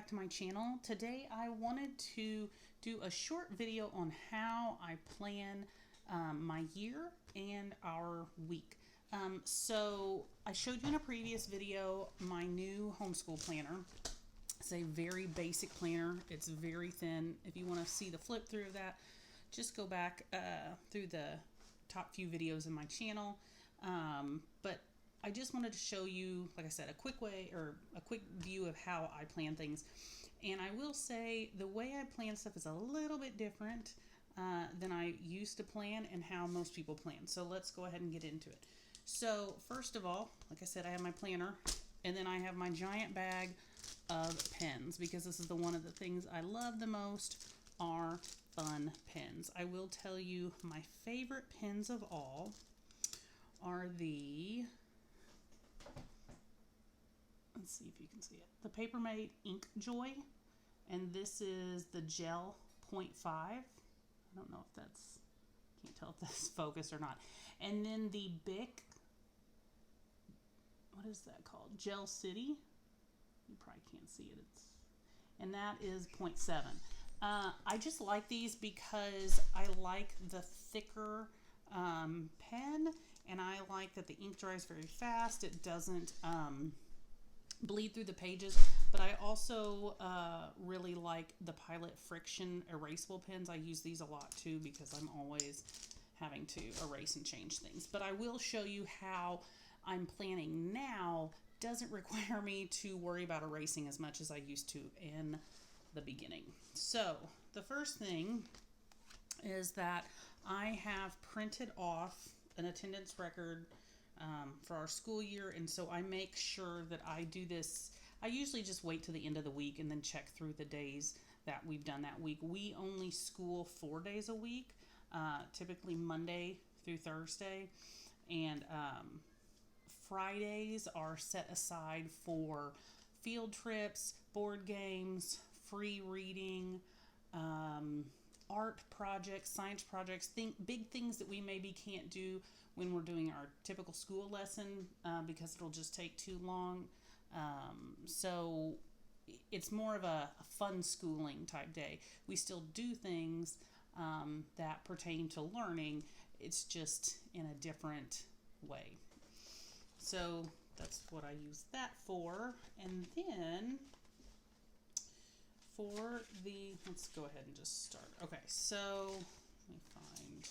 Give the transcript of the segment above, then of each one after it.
back to my channel. Today I wanted to do a short video on how I plan my year and our week. So I showed you in a previous video my new homeschool planner. It's a very basic planner. It's very thin. If you want to see the flip through of that, just go back through the top few videos in my channel. But I just wanted to show you, like I said, a quick view of how I plan things. And I will say the way I plan stuff is a little bit different than I used to plan and how most people plan. So let's go ahead and get into it. So first of all, like I said, I have my planner, and then I have my giant bag of pens, because this is one of the things I love the most are fun pens. I will tell you my favorite pens of all are the, let's see if you can see it, the Papermate Ink Joy, and this is the Gel 0.5. I don't know if that's, can't tell if that's focused or not. And then the Bic, what is that called? Gel City. You probably can't see it. And that is 0.7. I just like these because I like the thicker pen, and I like that the ink dries very fast. It doesn't bleed through the pages, but I also really like the Pilot Friction erasable pens. I use these a lot too because I'm always having to erase and change things. But I will show you how I'm planning now doesn't require me to worry about erasing as much as I used to in the beginning. So the first thing is that I have printed off an attendance record for our school year, and so I make sure that I do this. I usually just wait to the end of the week and then check through the days that we've done that week. We only school 4 days a week, typically Monday through Thursday, and Fridays are set aside for field trips, board games, free reading, art projects, science projects, big things that we maybe can't do when we're doing our typical school lesson because it'll just take too long. So it's more of a fun schooling type day. We still do things that pertain to learning. It's just in a different way. So that's what I use that for. And then for the, let's go ahead and just start. Okay, so let me find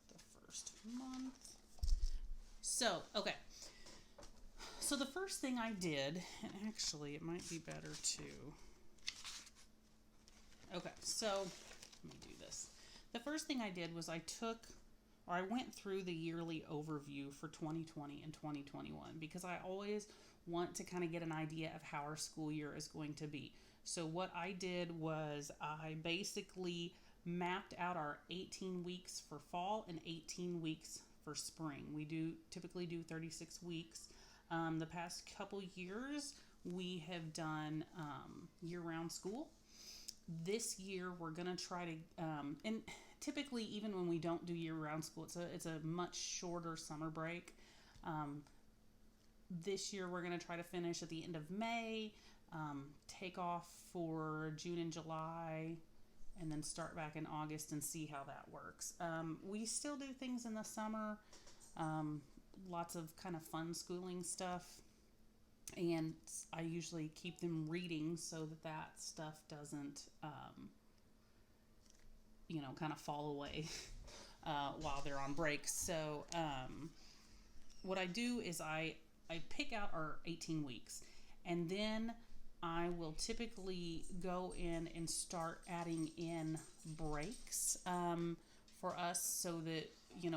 the first month. So, okay. So the first thing I did, and actually it might be better to, okay, so let me do this. The first thing I did was I went through the yearly overview for 2020 and 2021 because I always want to kind of get an idea of how our school year is going to be. So what I did was I basically mapped out our 18 weeks for fall and 18 weeks for spring. We typically do 36 weeks. The past couple years we have done year-round school. This year we're going to try to, and typically even when we don't do year-round school, it's a much shorter summer break. This year we're going to try to finish at the end of May, take off for June and July, and then start back in August and see how that works. We still do things in the summer, lots of kind of fun schooling stuff, and I usually keep them reading so that stuff doesn't kind of fall away while they're on break. So what I do is I pick out our 18 weeks, and then I will typically go in and start adding in breaks for us so that,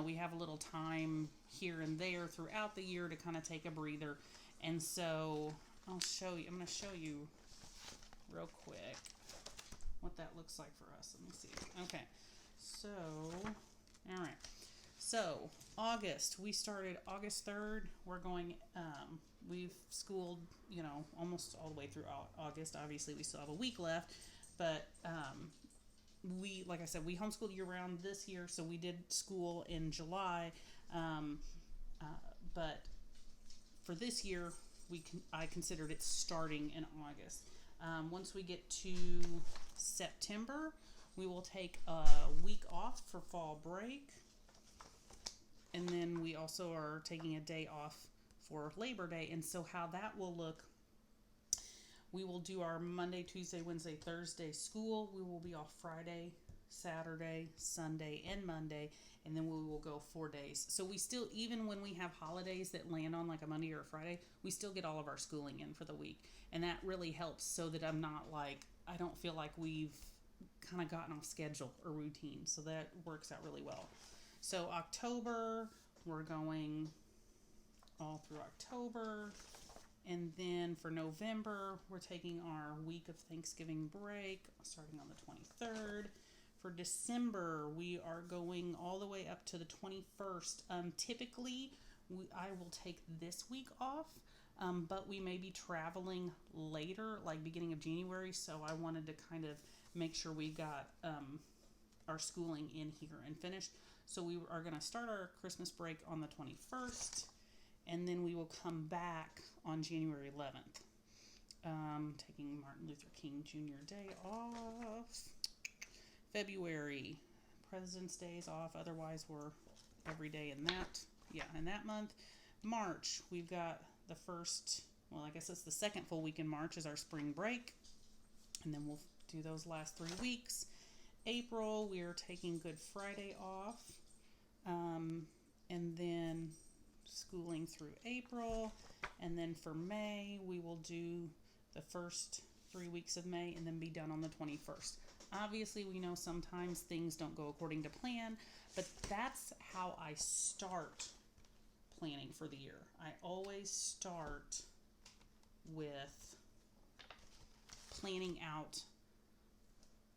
we have a little time here and there throughout the year to kind of take a breather. And so I'm going to show you real quick what that looks like for us. Let me see. Okay. So, all right. So, August, we started August 3rd. We're going, we've schooled, almost all the way through August. Obviously, we still have a week left, but like I said, we homeschooled year-round this year, so we did school in July, but for this year, I considered it starting in August. Once we get to September, we will take a week off for fall break. And then we also are taking a day off for Labor Day. And so how that will look, we will do our Monday, Tuesday, Wednesday, Thursday school. We will be off Friday, Saturday, Sunday, and Monday. And then we will go 4 days. So we still, even when we have holidays that land on like a Monday or a Friday, we still get all of our schooling in for the week. And that really helps so that I'm not like, I don't feel like we've kind of gotten off schedule or routine. So that works out really well. So October, we're going all through October. And then for November, we're taking our week of Thanksgiving break, starting on the 23rd. For December, we are going all the way up to the 21st. Typically, I will take this week off, but we may be traveling later, like beginning of January. So I wanted to kind of make sure we got our schooling in here and finished. So we are going to start our Christmas break on the 21st, and then we will come back on January 11th, taking Martin Luther King Jr. Day off. February, President's Day is off. Otherwise, we're every day in that month. March, we've got the first, well, I guess it's the second full week in March is our spring break. And then we'll do those last 3 weeks. April, we are taking Good Friday off. And then schooling through April. And then for May, we will do the first 3 weeks of May and then be done on the 21st. Obviously, we know sometimes things don't go according to plan, but that's how I start planning for the year. I always start with planning out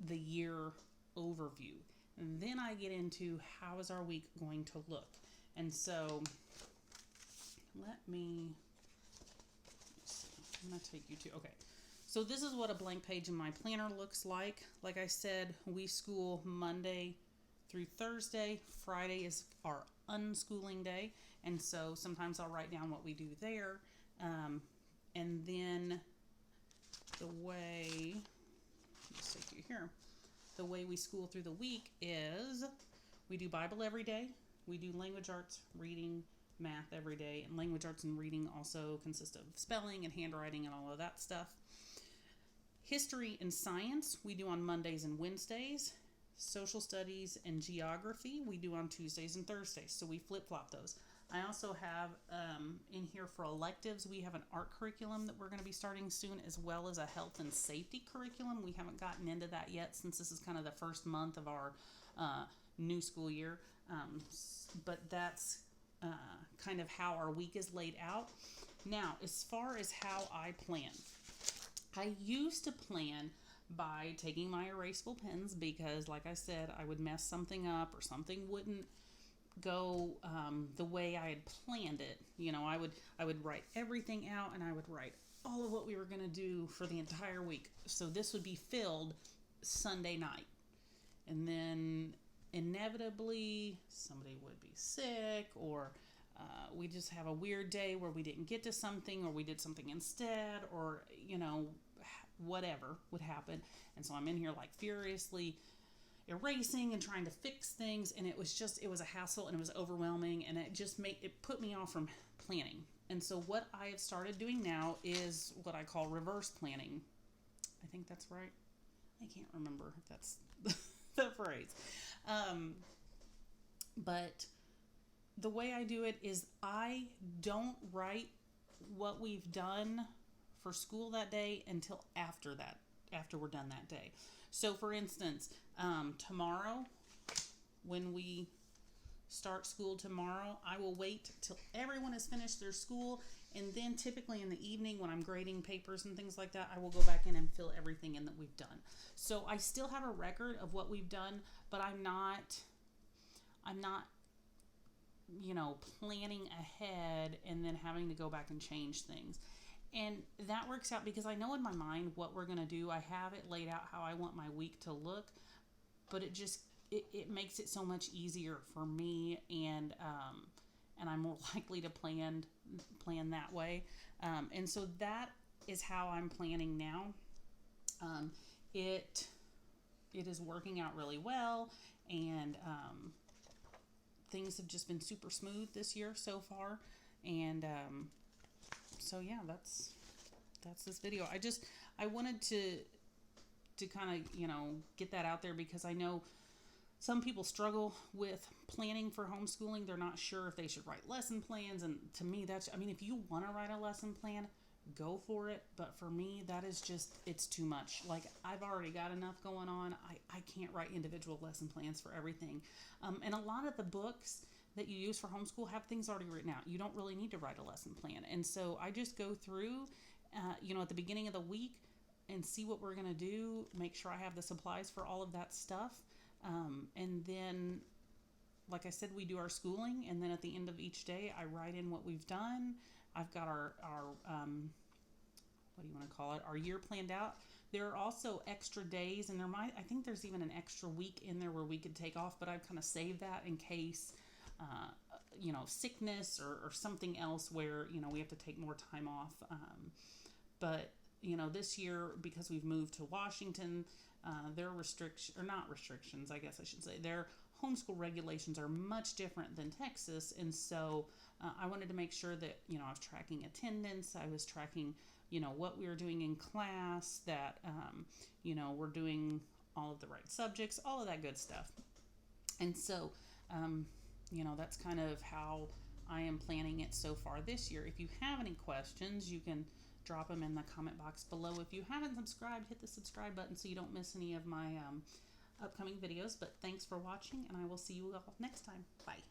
the year overview. And then I get into how is our week going to look. And so let me see. I'm going to take you to, okay. So this is what a blank page in my planner looks like. Like I said, we school Monday through Thursday. Friday is our unschooling day. And so sometimes I'll write down what we do there. And then the way, let's take you here. The way we school through the week is we do Bible every day. We do language arts, reading, math every day. And language arts and reading also consist of spelling and handwriting and all of that stuff. History and science we do on Mondays and Wednesdays. Social studies and geography we do on Tuesdays and Thursdays. So we flip-flop those. I also have in here for electives, we have an art curriculum that we're going to be starting soon, as well as a health and safety curriculum. We haven't gotten into that yet since this is kind of the first month of our new school year. But that's kind of how our week is laid out. Now, as far as how I plan, I used to plan by taking my erasable pens because, like I said, I would mess something up or something wouldn't go the way I had planned it. You know, I would write everything out, and I would write all of what we were going to do for the entire week. So this would be filled Sunday night. And then inevitably somebody would be sick, or we just have a weird day where we didn't get to something, or we did something instead, or, you know, whatever would happen. And so I'm in here like furiously erasing and trying to fix things, and it was a hassle, and it was overwhelming, and it put me off from planning. And so what I have started doing now is what I call reverse planning. I think that's right. I can't remember if that's the phrase. But the way I do it is I don't write what we've done for school that day until after we're done that day. So for instance, tomorrow, when we start school tomorrow, I will wait till everyone has finished their school, and then typically in the evening when I'm grading papers and things like that, I will go back in and fill everything in that we've done. So I still have a record of what we've done, but I'm not, you know, planning ahead and then having to go back and change things. And that works out because I know in my mind what we're going to do. I have it laid out how I want my week to look, but it makes it so much easier for me, and I'm more likely to plan that way. And so that is how I'm planning now. It is working out really well, and things have just been super smooth this year so far. And so yeah, that's this video. I wanted to kind of, get that out there, because I know some people struggle with planning for homeschooling. They're not sure if they should write lesson plans. And to me, if you want to write a lesson plan, go for it. But for me, that is just, it's too much. Like, I've already got enough going on. I can't write individual lesson plans for everything. And a lot of the books that you use for homeschool have things already written out. You don't really need to write a lesson plan. And so I just go through, at the beginning of the week, and see what we're going to do, make sure I have the supplies for all of that stuff. And then, like I said, we do our schooling, and then at the end of each day, I write in what we've done. I've got our what do you want to call it, our year planned out. There are also extra days, and I think there's even an extra week in there where we could take off, but I've kind of saved that in case, sickness or something else where, we have to take more time off. But this year, because we've moved to Washington, their not restrictions, I guess I should say, their homeschool regulations are much different than Texas. And so I wanted to make sure that, I was tracking attendance. I was tracking, what we were doing in class, that, we're doing all of the right subjects, all of that good stuff. And so, that's kind of how I am planning it so far this year. If you have any questions, you can drop them in the comment box below. If you haven't subscribed, hit the subscribe button so you don't miss any of my upcoming videos. But thanks for watching, and I will see you all next time. Bye.